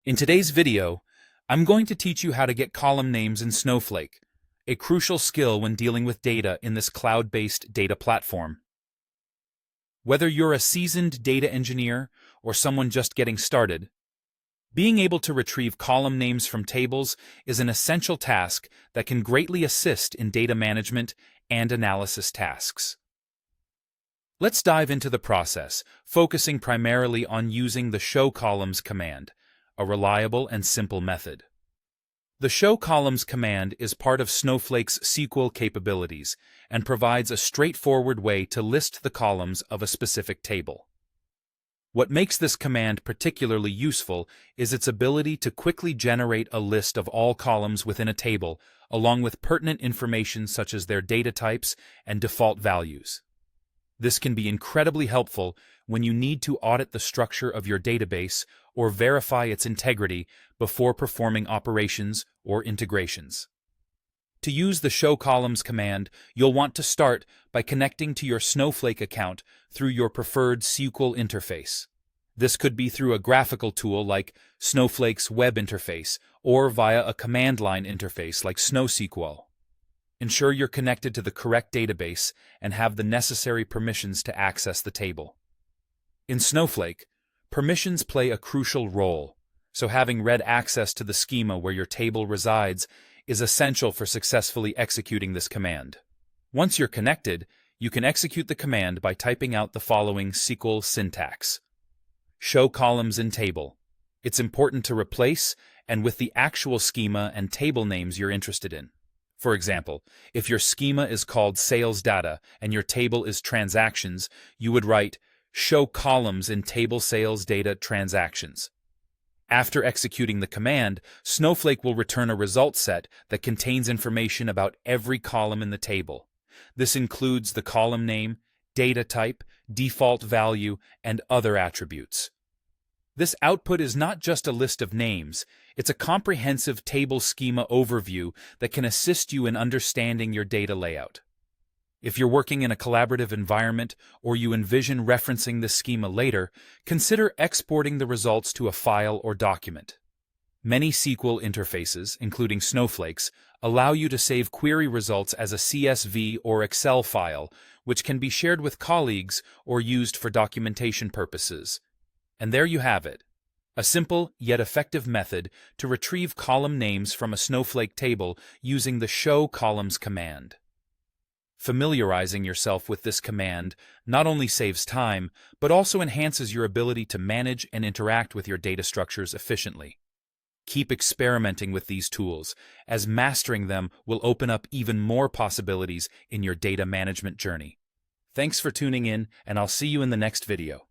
In today's video, I'm going to teach you how to get column names in Snowflake, a crucial skill when dealing with data in this cloud-based data platform. Whether you're a seasoned data engineer or someone just getting started, being able to retrieve column names from tables is an essential task that can greatly assist in data management and analysis tasks. Let's dive into the process, focusing primarily on using the show columns command, a reliable and simple method. The show columns command is part of Snowflake's SQL capabilities and provides a straightforward way to list the columns of a specific table. What makes this command particularly useful is its ability to quickly generate a list of all columns within a table, along with pertinent information such as their data types and default values. This can be incredibly helpful when you need to audit the structure of your database or verify its integrity before performing operations or integrations. To use the show columns command, you'll want to start by connecting to your Snowflake account through your preferred SQL interface. This could be through a graphical tool like Snowflake's web interface or via a command line interface like SnowSQL. Ensure you're connected to the correct database and have the necessary permissions to access the table. In Snowflake, permissions play a crucial role, so having read access to the schema where your table resides is essential for successfully executing this command. Once you're connected, you can execute the command by typing out the following SQL syntax. Show columns in table. It's important to replace and with the actual schema and table names you're interested in. For example, if your schema is called sales data and your table is transactions, you would write show columns in table sales data transactions. After executing the command, Snowflake will return a result set that contains information about every column in the table. This includes the column name, data type, default value, and other attributes. This output is not just a list of names, it's a comprehensive table schema overview that can assist you in understanding your data layout. If you're working in a collaborative environment or you envision referencing this schema later, consider exporting the results to a file or document. Many SQL interfaces, including Snowflake's, allow you to save query results as a CSV or Excel file, which can be shared with colleagues or used for documentation purposes. And there you have it, a simple yet effective method to retrieve column names from a Snowflake table using the show columns command. Familiarizing yourself with this command not only saves time, but also enhances your ability to manage and interact with your data structures efficiently. Keep experimenting with these tools, as mastering them will open up even more possibilities in your data management journey. Thanks for tuning in, and I'll see you in the next video.